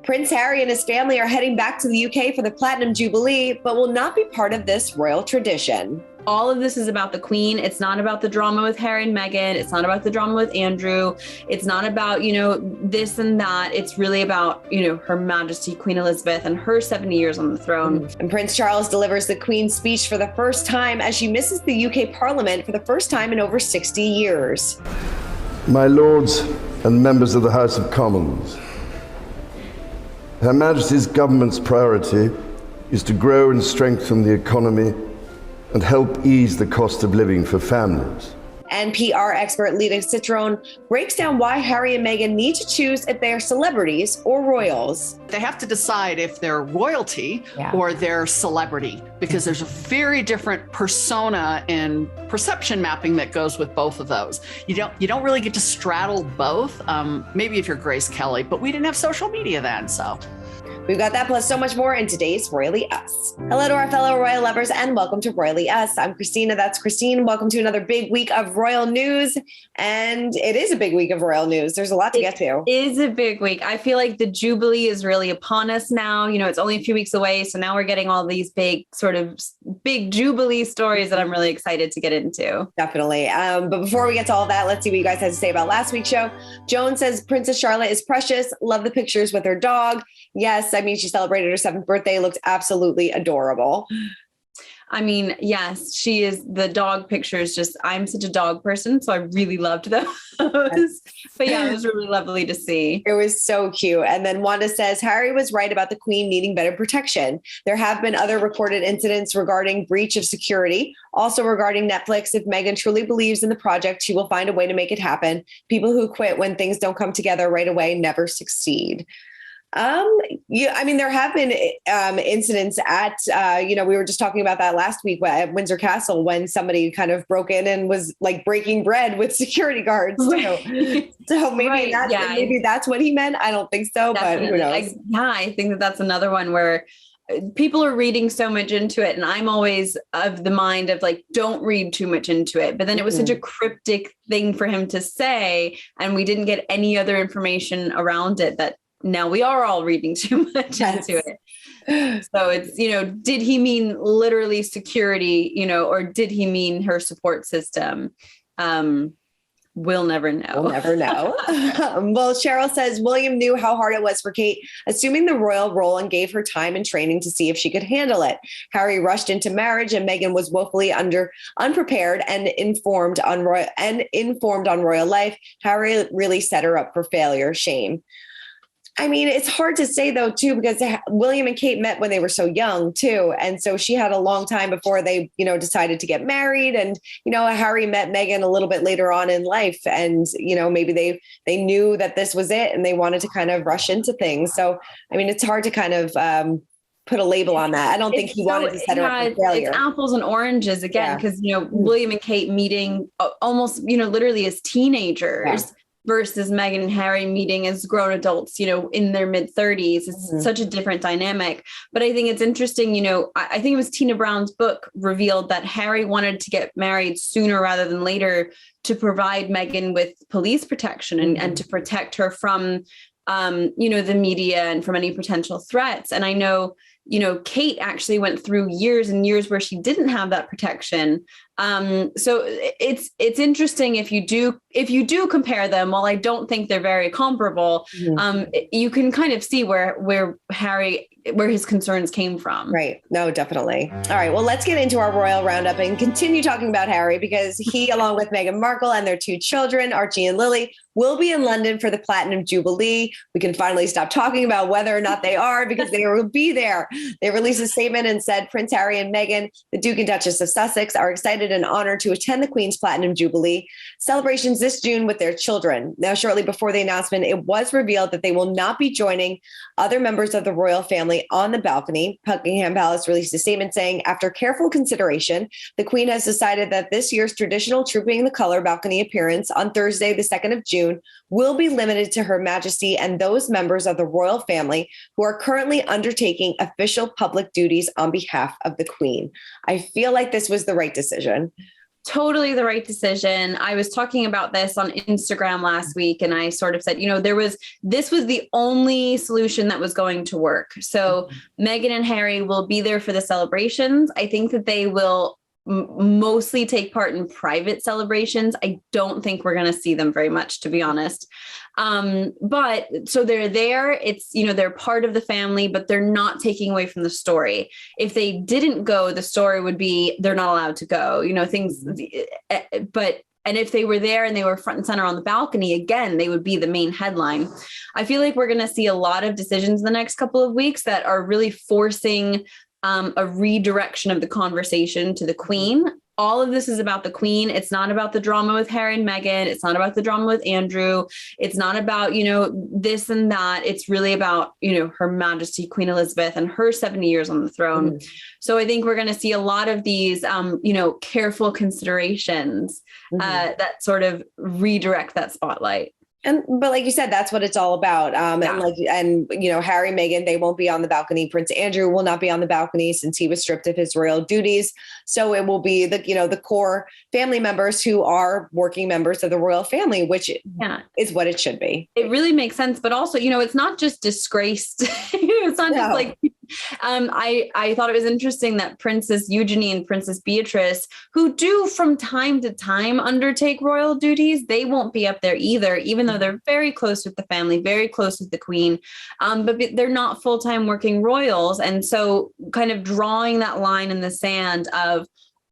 Prince Harry and his family are heading back to the UK for the Platinum Jubilee, but will not be part of this royal tradition. All of this is about the Queen. It's not about the drama with Harry and Meghan. It's not about the drama with Andrew. It's not about, this and that. It's really about, Her Majesty Queen Elizabeth and her 70 years on the throne. And Prince Charles delivers the Queen's speech for the first time as she misses the UK Parliament for the first time in over 60 years. My lords and members of the House of Commons, Her Majesty's government's priority is to grow and strengthen the economy and help ease the cost of living for families. And PR expert Lita Citron breaks down why Harry and Meghan need to choose if they are celebrities or royals. They have to decide if they're royalty or they're celebrity, because there's a very different persona and perception mapping that goes with both of those. You don't really get to straddle both. Maybe if you're Grace Kelly, but we didn't have social media then, so. We've got that plus so much more in today's Royally Us. Hello to our fellow royal lovers and welcome to Royally Us. I'm Christina, that's Christine. Welcome to another big week of royal news. And it is a big week of royal news. There's a lot to get to. It is a big week. I feel like the Jubilee is really upon us now. It's only a few weeks away. So now we're getting all these big Jubilee stories that I'm really excited to get into. Definitely. But before we get to all that, let's see what you guys had to say about last week's show. Joan says Princess Charlotte is precious. Love the pictures with her dog. Yes, she celebrated her 7th birthday. It looked absolutely adorable. Yes, she is. The dog pictures, I'm such a dog person, so I really loved those. But yeah, it was really lovely to see. It was so cute. And then Wanda says, Harry was right about the Queen needing better protection. There have been other reported incidents regarding breach of security. Also regarding Netflix, if Meghan truly believes in the project, she will find a way to make it happen. People who quit when things don't come together right away never succeed. There have been incidents at, we were just talking about that last week at Windsor Castle when somebody kind of broke in and was like breaking bread with security guards too. So maybe maybe that's what he meant. I don't think so, Definitely. But who knows? I think that's another one where people are reading so much into it. And I'm always of the mind of don't read too much into it. But then it was such a cryptic thing for him to say. And we didn't get any other information around it that now we are all reading too much into it. So it's, did he mean literally security, or did he mean her support system? We'll never know. We'll never know. Well, Cheryl says William knew how hard it was for Kate, assuming the royal role, and gave her time and training to see if she could handle it. Harry rushed into marriage and Meghan was woefully unprepared and informed on royal life. Harry really set her up for failure. Shame. It's hard to say, though, too, because William and Kate met when they were so young, too. And so she had a long time before they, decided to get married. And, Harry met Meghan a little bit later on in life. And, maybe they knew that this was it and they wanted to kind of rush into things. So, it's hard to kind of put a label on that. I don't think he wanted to set her up for failure. It's apples and oranges again, because, William and Kate meeting almost, literally as teenagers. Yeah. Versus Meghan and Harry meeting as grown adults, in their mid-30s. It's such a different dynamic. But I think it's interesting, I think it was Tina Brown's book revealed that Harry wanted to get married sooner rather than later to provide Meghan with police protection and to protect her from, the media and from any potential threats. And I know, Kate actually went through years and years where she didn't have that protection. So it's interesting if you do compare them. While I don't think they're very comparable, you can kind of see where his concerns came from. Right. No, definitely. All right. Well, let's get into our royal roundup and continue talking about Harry, because he, along with Meghan Markle and their 2 children, Archie and Lily, will be in London for the Platinum Jubilee. We can finally stop talking about whether or not they are, because they will be there. They released a statement and said Prince Harry and Meghan, the Duke and Duchess of Sussex, are excited and honored to attend the Queen's Platinum Jubilee celebrations this June with their children. Now, shortly before the announcement, it was revealed that they will not be joining other members of the royal family on the balcony. Buckingham Palace released a statement saying, after careful consideration, the Queen has decided that this year's traditional Trooping the Color balcony appearance on Thursday, the 2nd of June, will be limited to Her Majesty and those members of the royal family who are currently undertaking official public duties on behalf of the Queen. I feel like this was the right decision. Totally the right decision. I was talking about this on Instagram last week, and I sort of said, this was the only solution that was going to work. So Meghan and Harry will be there for the celebrations. I think that they will mostly take part in private celebrations. I don't think we're going to see them very much, to be honest. But so they're there. It's, they're part of the family, but they're not taking away from the story. If they didn't go, the story would be they're not allowed to go, and if they were there and they were front and center on the balcony, again, they would be the main headline. I feel like we're going to see a lot of decisions in the next couple of weeks that are really forcing a redirection of the conversation to the Queen. All of this is about the Queen. It's not about the drama with Harry and Meghan. It's not about the drama with Andrew. It's not about, this and that. It's really about, Her Majesty Queen Elizabeth and her 70 years on the throne. So I think we're going to see a lot of these, careful considerations that sort of redirect that spotlight. But like you said, that's what it's all about. And Harry, Meghan, they won't be on the balcony. Prince Andrew will not be on the balcony since he was stripped of his royal duties. So it will be the core family members who are working members of the royal family, which is what it should be. It really makes sense. But also, it's not just disgraced. It's not just like, I thought it was interesting that Princess Eugenie and Princess Beatrice, who do from time to time undertake royal duties, they won't be up there either, even though they're very close with the family, very close with the Queen, but they're not full-time working royals. And so kind of drawing that line in the sand of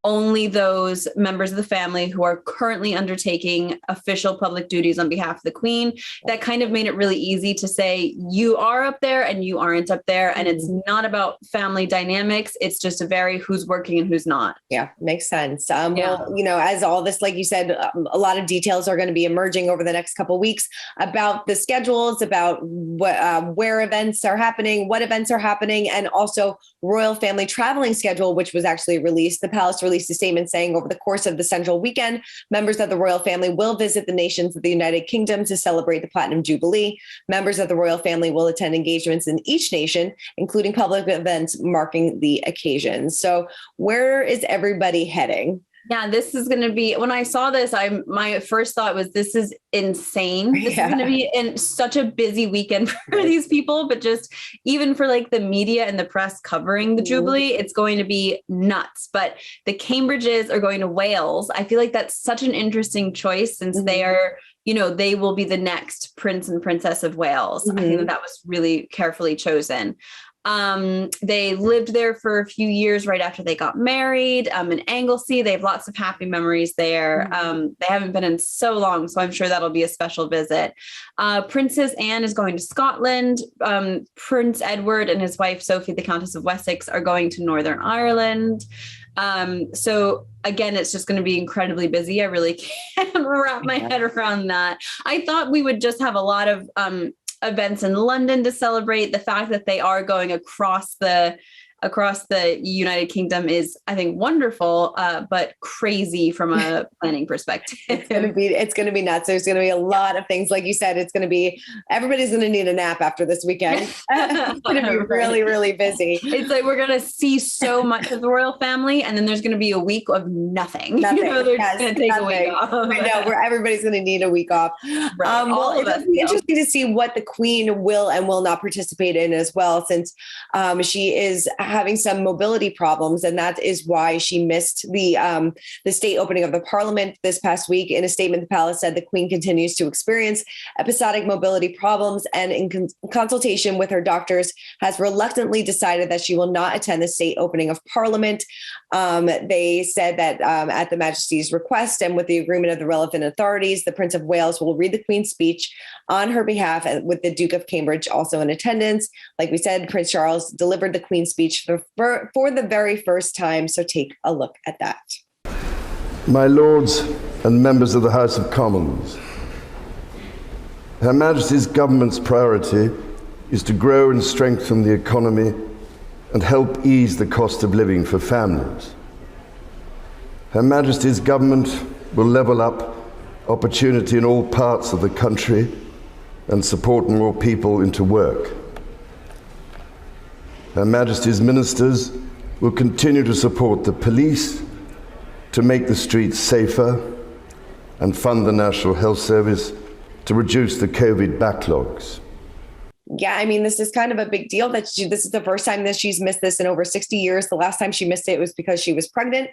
only those members of the family who are currently undertaking official public duties on behalf of the Queen, that kind of made it really easy to say you are up there and you aren't up there. And it's not about family dynamics. It's just a very who's working and who's not. Yeah, makes sense. Well, as all this, like you said, a lot of details are going to be emerging over the next couple of weeks about the schedules, about where events are happening, what events are happening, and also royal family traveling schedule, which was actually released. The palace released a statement saying over the course of the central weekend, members of the royal family will visit the nations of the United Kingdom to celebrate the Platinum Jubilee. Members of the royal family will attend engagements in each nation, including public events marking the occasion. So where is everybody heading? Yeah, this is going to be, when I saw this, my first thought was, this is insane. This is going to be in such a busy weekend for these people, but just even for like the media and the press covering the Jubilee, it's going to be nuts. But the Cambridges are going to Wales. I feel like that's such an interesting choice since they are, they will be the next Prince and Princess of Wales. I think that was really carefully chosen. They lived there for a few years right after they got married, in Anglesey. They have lots of happy memories there. They haven't been in so long, so I'm sure that'll be a special visit. Princess Anne is going to Scotland. Prince Edward and his wife, Sophie, the Countess of Wessex, are going to Northern Ireland. So again, it's just going to be incredibly busy. I really can't wrap my head around that. I thought we would just have a lot of, events in London to celebrate. The fact that they are going across the United Kingdom is, I think, wonderful, but crazy from a planning perspective. It's going to be nuts. There's going to be a lot of things. Like you said, everybody's going to need a nap after this weekend. It's going to be really, really busy. It's like, we're going to see so much of the royal family, and then there's going to be a week of nothing. They're going to take a week off. I know, where everybody's going to need a week off. Right. Well, it'll be interesting to see what the Queen will and will not participate in as well, since she is having some mobility problems, and that is why she missed the state opening of the Parliament this past week. In a statement, the palace said the Queen continues to experience episodic mobility problems, and in consultation with her doctors, has reluctantly decided that she will not attend the state opening of Parliament. They said that at the Majesty's request and with the agreement of the relevant authorities, the Prince of Wales will read the Queen's speech on her behalf, with the Duke of Cambridge also in attendance. Like we said, Prince Charles delivered the Queen's speech for the very first time. So take a look at that. My lords and members of the House of Commons, Her Majesty's government's priority is to grow and strengthen the economy and help ease the cost of living for families. Her Majesty's government will level up opportunity in all parts of the country and support more people into work. Her Majesty's ministers will continue to support the police, to make the streets safer and fund the National Health Service to reduce the COVID backlogs. Yeah, I mean, this is kind of a big deal that this is the first time that she's missed this in over 60 years. The last time she missed it was because she was pregnant.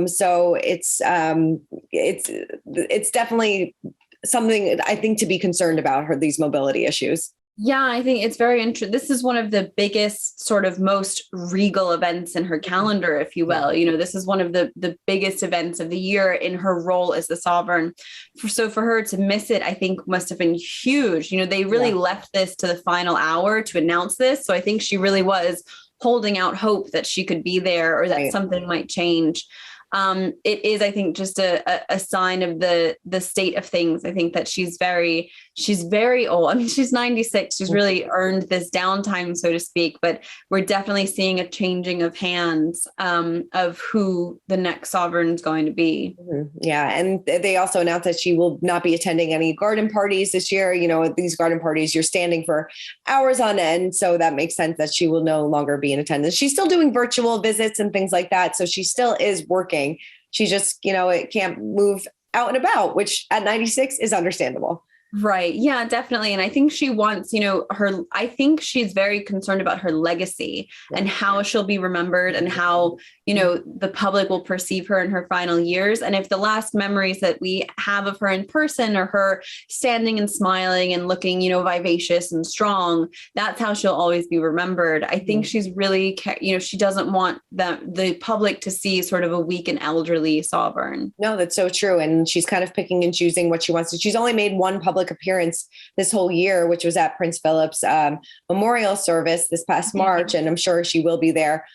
So it's definitely something I think to be concerned about, these mobility issues. Yeah, I think it's very interesting. This is one of the biggest, sort of most regal events in her calendar, if you will. You know, this is one of the biggest events of the year in her role as the sovereign. So for her to miss it, I think must have been huge. You know, they really left this to the final hour to announce this. So I think she really was holding out hope that she could be there or that something might change. It is, I think, just a sign of the state of things. I think that she's very old. I mean, she's 96. She's really earned this downtime, so to speak, but we're definitely seeing a changing of hands of who the next sovereign is going to be. Mm-hmm. Yeah. And they also announced that she will not be attending any garden parties this year. You know, at these garden parties, you're standing for hours on end. So that makes sense that she will no longer be in attendance. She's still doing virtual visits and things like that. So she still is working. She just, you know, it can't move out and about, which at 96 is understandable. Right. Yeah, definitely. And I think she wants, you know, I think she's very concerned about her legacy and how she'll be remembered and how, you know, the public will perceive her in her final years. And if the last memories that we have of her in person are her standing and smiling and looking, you know, vivacious and strong, that's how she'll always be remembered. I think she's really, you know, she doesn't want the public to see sort of a weak and elderly sovereign. No, that's so true. And she's kind of picking and choosing what she wants to. She's only made one public appearance this whole year, which was at Prince Philip's memorial service this past March. And I'm sure she will be there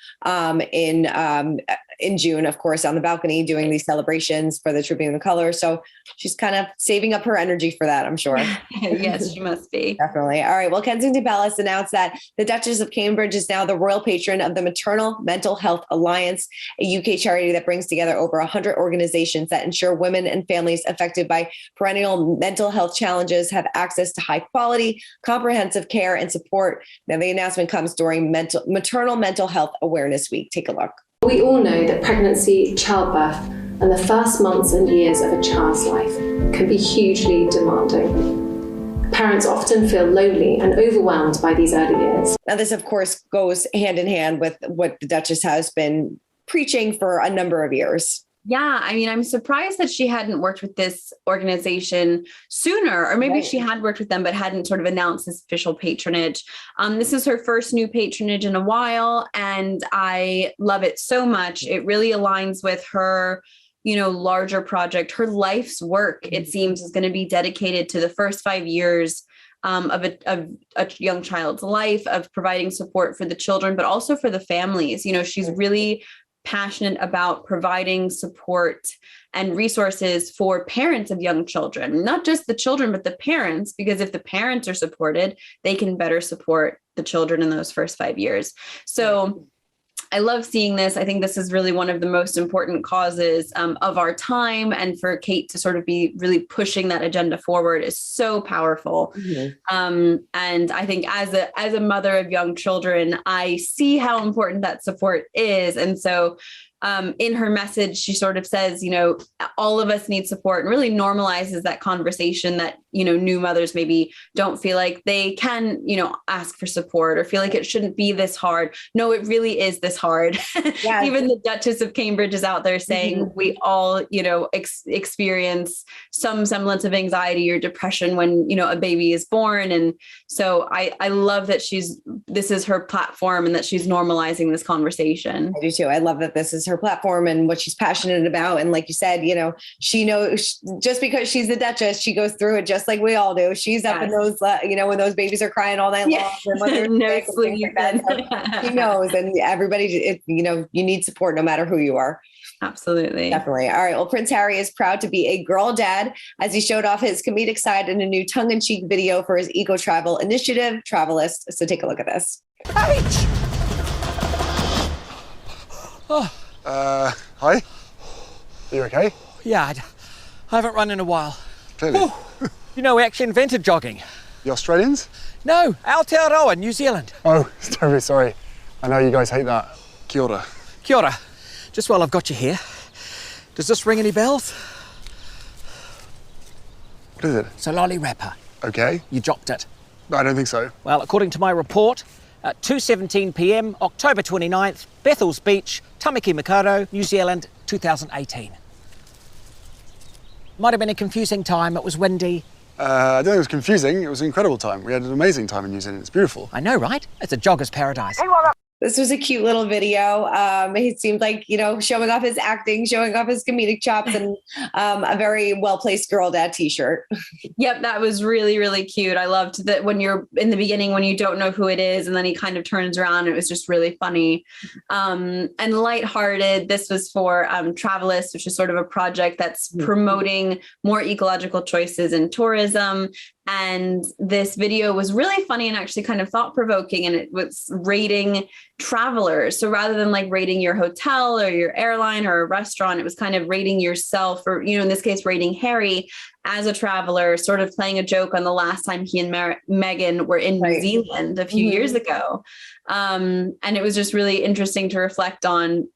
in June, of course, on the balcony doing these celebrations for the Tribune of Color. So she's kind of saving up her energy for that, I'm sure. Yes, she must be. Definitely. All right. Well, Kensington Palace announced that the Duchess of Cambridge is now the royal patron of the Maternal Mental Health Alliance, a UK charity that brings together over 100 organizations that ensure women and families affected by perennial mental health challenges have access to high quality, comprehensive care and support. Now, the announcement comes during Maternal Mental Health Awareness Week. Take a look. We all know that pregnancy, childbirth, and the first months and years of a child's life can be hugely demanding. Parents often feel lonely and overwhelmed by these early years. Now, this, of course, goes hand in hand with what the Duchess has been preaching for a number of years. Yeah, I mean, I'm surprised that she hadn't worked with this organization sooner, or maybe she had worked with them, but hadn't sort of announced this official patronage. This is her first new patronage in a while, and I love it so much. It really aligns with her, you know, larger project. Her life's work, it seems, is going to be dedicated to the first 5 years of a young child's life, of providing support for the children, but also for the families. You know, she's really passionate about providing support and resources for parents of young children, not just the children, but the parents, because if the parents are supported, they can better support the children in those first 5 years. So I love seeing this. I think this is really one of the most important causes of our time, and for Kate to sort of be really pushing that agenda forward is so powerful. Mm-hmm. And I think as a mother of young children, I see how important that support is. And so in her message, she sort of says, you know, all of us need support, and really normalizes that conversation that, you know, new mothers maybe don't feel like they can, you know, ask for support or feel like it shouldn't be this hard. No, it really is this hard. Yeah. Even the Duchess of Cambridge is out there saying we all, you know, experience some semblance of anxiety or depression when, you know, a baby is born. And so I love that this is her platform and that she's normalizing this conversation. I do too. I love that this is her platform and what she's passionate about. And like you said, you know, she knows just because she's the Duchess, she goes through it just like we all do. She's up in those, you know, when those babies are crying all night long. And when they're no sleep. Like that, she knows. And everybody, you know, you need support no matter who you are. Absolutely. Definitely. All right. Well, Prince Harry is proud to be a girl dad as he showed off his comedic side in a new tongue-in-cheek video for his eco-travel initiative, Travelist. So take a look at this. Hi. Are you okay? Yeah, I haven't run in a while. Clearly. You know, we actually invented jogging. The Australians? No, Aotearoa, New Zealand. Oh, terribly sorry. I know you guys hate that. Kia ora. Kia ora. Just while I've got you here, Does this ring any bells? What is it? It's a lolly wrapper. Okay. You dropped it. No, I don't think so. Well, according to my report, at 2:17 p.m, October 29th, Bethells Beach, Tamaki Makaurau, New Zealand, 2018. Might have been a confusing time. It was windy. I don't think it was confusing. It was an incredible time. We had an amazing time in New Zealand. It's beautiful. I know, right? It's a jogger's paradise. This was a cute little video. He seemed like, showing off his acting, showing off his comedic chops, and a very well-placed girl dad t-shirt. Yep, that was really, really cute. I loved that when you're in the beginning, when you don't know who it is, and then he kind of turns around. It was just really funny and lighthearted. This was for Travelist, which is sort of a project that's promoting more ecological choices in tourism. And this video was really funny and actually kind of thought-provoking, and it was rating travelers. So rather than like rating your hotel or your airline or a restaurant, it was kind of rating yourself, or, in this case, rating Harry as a traveler, sort of playing a joke on the last time he and Meghan were in New Zealand a few years ago. And it was just really interesting to reflect on,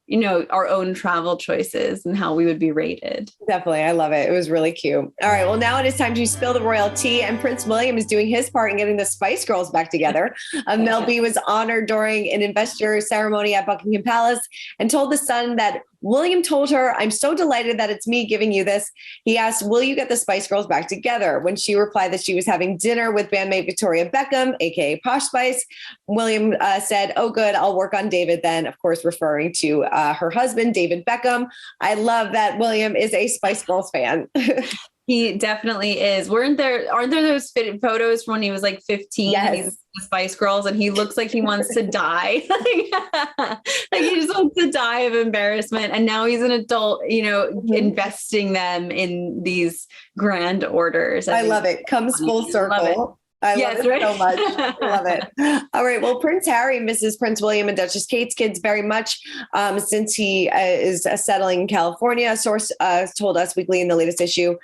our own travel choices and how we would be rated. Definitely. I love it. It was really cute. All right. Well, now it is time to spill the royal tea, and Prince William is doing his part in getting the Spice Girls back together. Mel B was honored during an investor ceremony at Buckingham Palace and told The Sun that William told her, "I'm so delighted that it's me giving you this." He asked, "Will you get the Spice Girls back together?" When she replied that she was having dinner with bandmate Victoria Beckham, aka Posh Spice, William said, "Oh, good. I'll work on David then," of course, referring to her husband, David Beckham. I love that William is a Spice Girls fan. He definitely is. Aren't there those photos from when he was like 15? Yes. He's the Spice Girls and he looks like he wants to die. Like he just wants to die of embarrassment. And now he's an adult, investing them in these grand orders. I love it. Comes full circle. I love it so much. I love it. All right. Well, Prince Harry misses Prince William and Duchess Kate's kids very much since he is settling in California. A source told Us Weekly in the latest issue.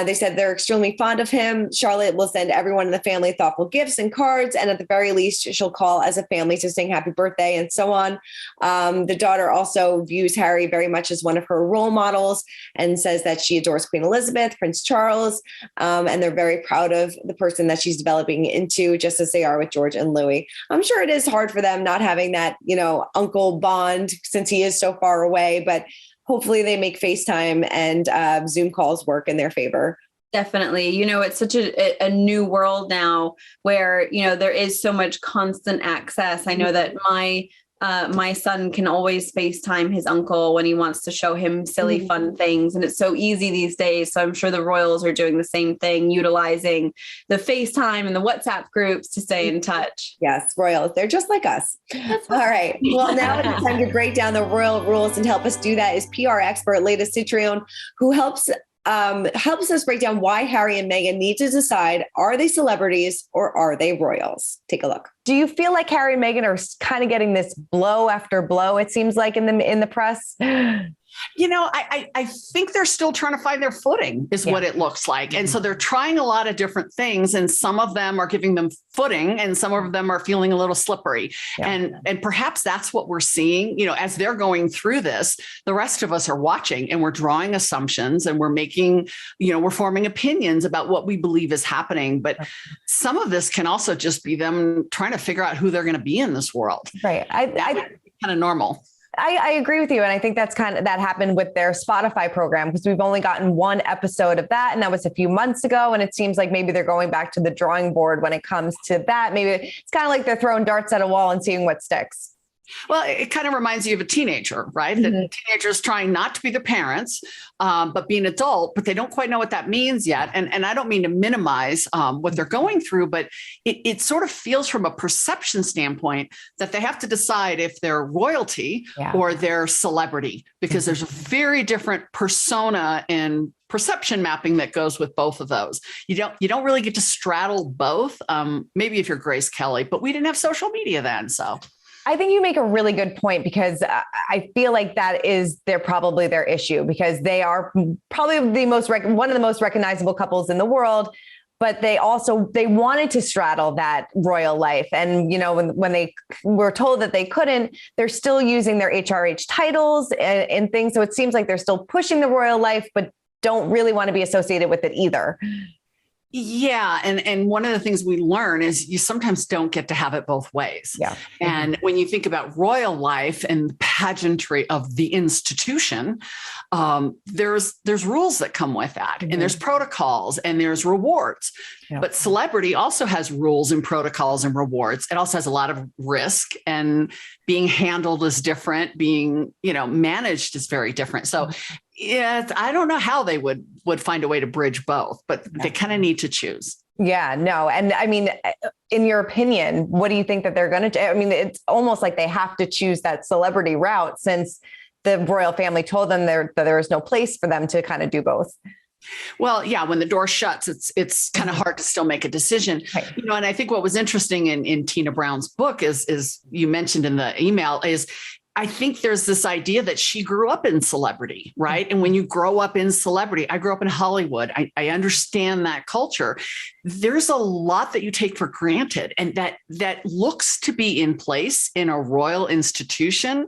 They said they're extremely fond of him. Charlotte will send everyone in the family thoughtful gifts and cards, and at the very least, she'll call as a family to sing happy birthday and so on. The daughter also views Harry very much as one of her role models and says that she adores Queen Elizabeth, Prince Charles, and they're very proud of the person that she's developing into, just as they are with George and Louis. I'm sure it is hard for them not having that, uncle bond since he is so far away, but hopefully they make FaceTime and Zoom calls work in their favor. Definitely. It's such a new world now where, there is so much constant access. I know that my son can always FaceTime his uncle when he wants to show him silly, fun things. And it's so easy these days. So I'm sure the royals are doing the same thing, utilizing the FaceTime and the WhatsApp groups to stay in touch. Yes, royals. They're just like us. All right. Well, now it's time to break down the royal rules, and to help us do that is PR expert Leda Citrione, who helps us break down why Harry and Meghan need to decide, are they celebrities or are they royals? Take a look. Do you feel like Harry and Meghan are kind of getting this blow after blow, it seems like, in the press? I think they're still trying to find their footing is what it looks like. And so they're trying a lot of different things, and some of them are giving them footing and some of them are feeling a little slippery. And perhaps that's what we're seeing, as they're going through this. The rest of us are watching and we're drawing assumptions and we're making, we're forming opinions about what we believe is happening. But some of this can also just be them trying to figure out who they're going to be in this world. Right. That would be kind of normal. I agree with you. And I think that happened with their Spotify program, because we've only gotten one episode of that. And that was a few months ago. And it seems like maybe they're going back to the drawing board when it comes to that. Maybe it's kind of like they're throwing darts at a wall and seeing what sticks. Well, it kind of reminds you of a teenager, right? The teenagers trying not to be their parents, but be an adult, but they don't quite know what that means yet. And I don't mean to minimize what they're going through, but it sort of feels from a perception standpoint that they have to decide if they're royalty or they're celebrity, because there's a very different persona and perception mapping that goes with both of those. You don't really get to straddle both. Maybe if you're Grace Kelly, but we didn't have social media then, so. I think you make a really good point, because I feel like that is probably their issue, because they are probably one of the most recognizable couples in the world. but they wanted to straddle that royal life. And, when they were told that they couldn't, they're still using their HRH titles and things. So it seems like they're still pushing the royal life, but don't really want to be associated with it either. Yeah. And one of the things we learn is you sometimes don't get to have it both ways. Yeah. And when you think about royal life and the pageantry of the institution, there's rules that come with that, and there's protocols and there's rewards. Yeah. But celebrity also has rules and protocols and rewards. It also has a lot of risk, and being handled is different. Being, managed is very different. So yeah, I don't know how they would find a way to bridge both, but they kind of need to choose. Yeah, no. And I mean, in your opinion, what do you think that they're going to do? I mean, it's almost like they have to choose that celebrity route, since the royal family told them that there is no place for them to kind of do both. Well, yeah, when the door shuts, it's kind of hard to still make a decision. Right. And I think what was interesting in Tina Brown's book is you mentioned in the email is, I think there's this idea that she grew up in celebrity, right? And when you grow up in celebrity, I grew up in Hollywood. I understand that culture. There's a lot that you take for granted, and that looks to be in place in a royal institution,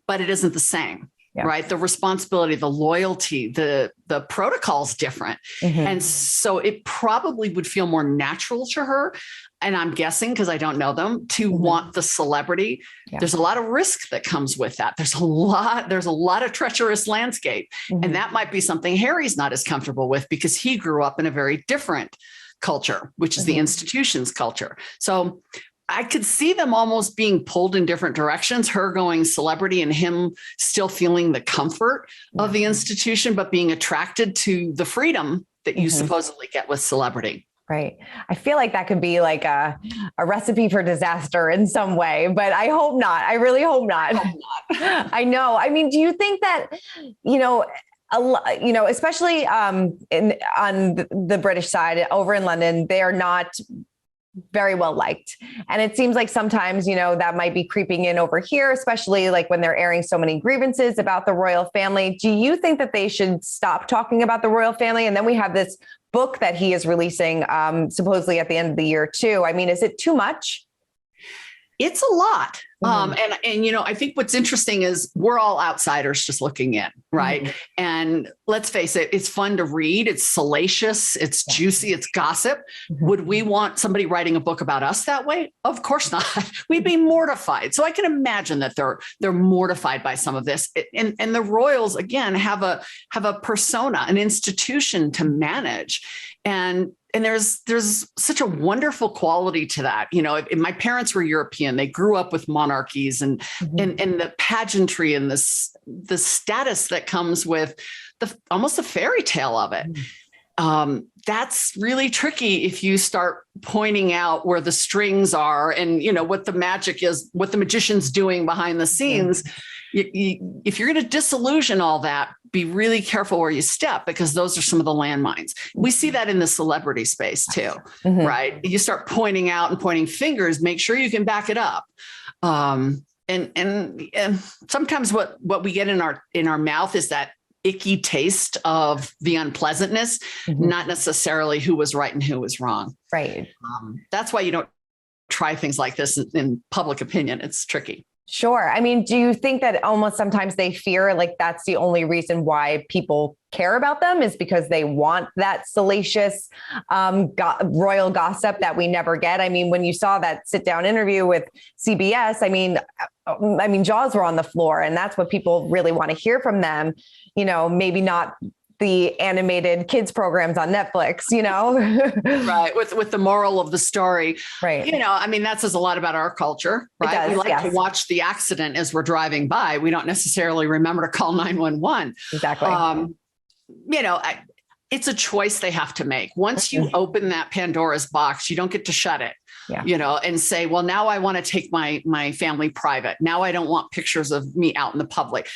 but it isn't the same. Yeah. Right. The responsibility, the loyalty, the protocol's different. And so it probably would feel more natural to her. And I'm guessing, because I don't know them, to want the celebrity. Yeah. There's a lot of risk that comes with that. There's a lot of treacherous landscape. And that might be something Harry's not as comfortable with, because he grew up in a very different culture, which is the institution's culture. So I could see them almost being pulled in different directions, her going celebrity and him still feeling the comfort of the institution, but being attracted to the freedom that you supposedly get with celebrity. Right. I feel like that could be like a recipe for disaster in some way, but I hope not. I really hope not. I know. I mean, do you think that, especially on the British side over in London, they are not very well liked. And it seems like sometimes, that might be creeping in over here, especially like when they're airing so many grievances about the royal family. Do you think that they should stop talking about the royal family? And then we have this book that he is releasing supposedly at the end of the year too. I mean, is it too much? It's a lot. And I think what's interesting is we're all outsiders just looking in, right? And let's face it, it's fun to read. It's salacious. It's juicy. It's gossip. Would we want somebody writing a book about us that way? Of course not. We'd be mortified. So I can imagine that they're mortified by some of this. And the royals, again, have a persona, an institution to manage. And there's such a wonderful quality to that. If my parents were European, they grew up with monarchies and the pageantry and the status that comes with almost a fairy tale of it. That's really tricky if you start pointing out where the strings are and, what the magic is, what the magician's doing behind the scenes. If you're going to disillusion all that, be really careful where you step, because those are some of the landmines. We see that in the celebrity space too, right? You start pointing out and pointing fingers, make sure you can back it up. And sometimes what we get in our mouth is that icky taste of the unpleasantness, not necessarily who was right and who was wrong. Right. That's why you don't try things like this in public opinion. It's tricky. Sure. I mean, do you think that almost sometimes they fear like that's the only reason why people care about them is because they want that salacious royal gossip that we never get? I mean, when you saw that sit down interview with CBS, I mean, jaws were on the floor, and that's what people really want to hear from them. Maybe not the animated kids programs on Netflix, right. With the moral of the story, right. That says a lot about our culture, right? We like to watch the accident as we're driving by. We don't necessarily remember to call 911. Exactly. It's a choice they have to make. Once you open that Pandora's box, you don't get to shut it. Yeah. And say, well, now I want to take my family private. Now I don't want pictures of me out in the public.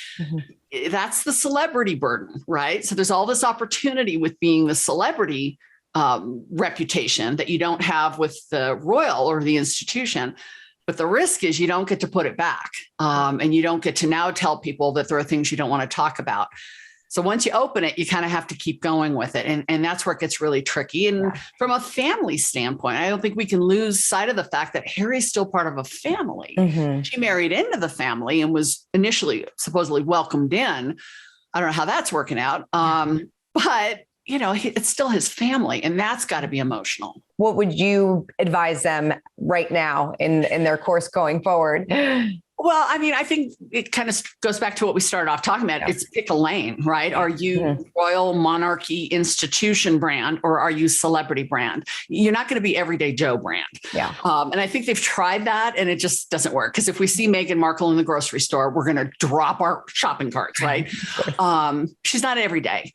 That's the celebrity burden, right? So there's all this opportunity with being the celebrity reputation that you don't have with the royal or the institution. But the risk is you don't get to put it back. And you don't get to now tell people that there are things you don't want to talk about. So once you open it, you kind of have to keep going with it. And that's where it gets really tricky. And from a family standpoint, I don't think we can lose sight of the fact that Harry's still part of a family. She married into the family and was initially supposedly welcomed in. I don't know how that's working out. But, you know, it's still his family, and that's got to be emotional. What would you advise them right now in their course going forward? Well, I mean, I think it kind of goes back to what we started off talking about. It's pick a lane, right? Are you royal monarchy institution brand, or are you celebrity brand? You're not going to be everyday Joe brand. And I think they've tried that, and it just doesn't work. Because if we see Meghan Markle in the grocery store, we're going to drop our shopping carts, right? She's not everyday.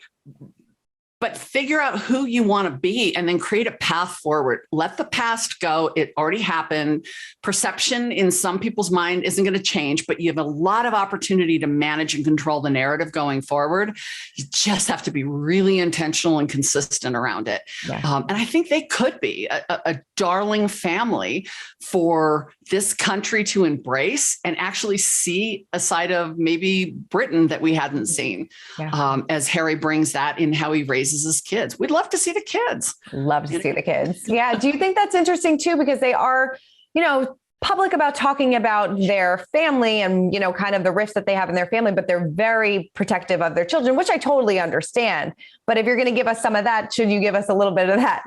But figure out who you want to be and then create a path forward. Let the past go. It already happened. Perception in some people's mind isn't going to change, but you have a lot of opportunity to manage and control the narrative going forward. You just have to be really intentional and consistent around it. And I think they could be a darling family for this country to embrace and actually see a side of maybe Britain that we hadn't seen, as Harry brings that in how he raises his kids. We'd love to see the kids. Love to see the kids. Yeah. Do you think that's interesting too? Because they are, you know, public about talking about their family and, you know, kind of the rifts that they have in their family, but they're very protective of their children, which I totally understand. But if you're going to give us some of that, should you give us a little bit of that?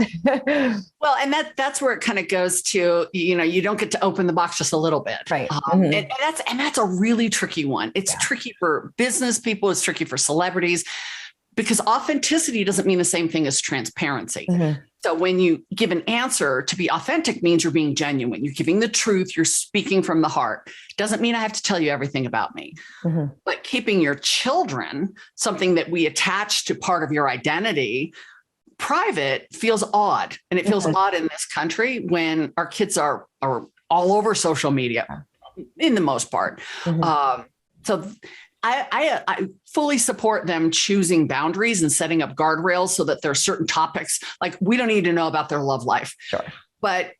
Well, and that's where it kind of goes to, you know, you don't get to open the box just a little bit. Right. And that's a really tricky one. It's tricky for business people. It's tricky for celebrities, because authenticity doesn't mean the same thing as transparency. So when you give an answer, to be authentic means you're being genuine. You're giving the truth. You're speaking from the heart. Doesn't mean I have to tell you everything about me. But keeping your children, something that we attach to part of your identity, private, feels odd. And it feels odd in this country when our kids are all over social media, in the most part. So I fully support them choosing boundaries and setting up guardrails so that there are certain topics, like we don't need to know about their love life. But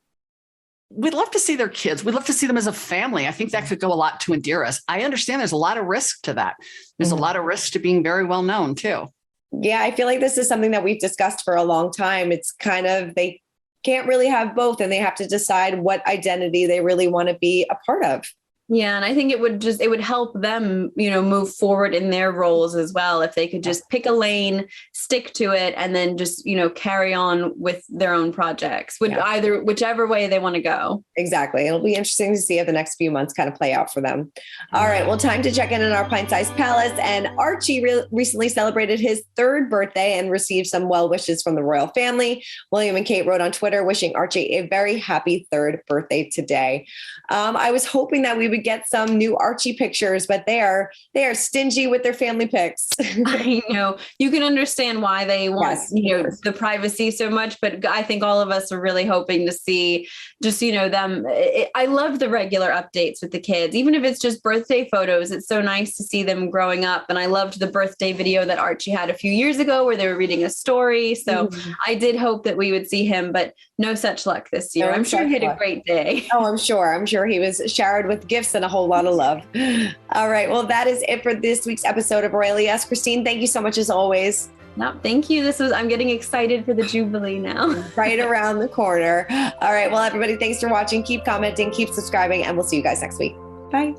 we'd love to see their kids. We'd love to see them as a family. I think that could go a lot to endear us. I understand there's a lot of risk to that. There's a lot of risk to being very well known too. Yeah, I feel like this is something that we've discussed for a long time. It's kind of, they can't really have both, and they have to decide what identity they really want to be a part of. Yeah. And I think it would help them, you know, move forward in their roles as well. If they could just pick a lane, stick to it, and then just, you know, carry on with their own projects, whichever way they want to go. Exactly. It'll be interesting to see how the next few months kind of play out for them. All right. Well, time to check in on our pint-sized palace. And Archie recently celebrated his 3rd birthday and received some well wishes from the royal family. William and Kate wrote on Twitter, wishing Archie a very happy 3rd birthday today. I was hoping that we would get some new Archie pictures, but they are stingy with their family pics. I know. You can understand why they want, the privacy so much, but I think all of us are really hoping to see just, you know, them. I love the regular updates with the kids, even if it's just birthday photos. It's so nice to see them growing up. And I loved the birthday video that Archie had a few years ago where they were reading a story. So I did hope that we would see him, but no such luck this year. I'm sure he had a great day. Oh, I'm sure he was showered with gifts and a whole lot of love. All right. Well, that is it for this week's episode of Royally Yes. Christine, thank you so much as always. No, thank you. I'm getting excited for the Jubilee now. Right around the corner. All right. Well, everybody, thanks for watching. Keep commenting, keep subscribing, and we'll see you guys next week. Bye.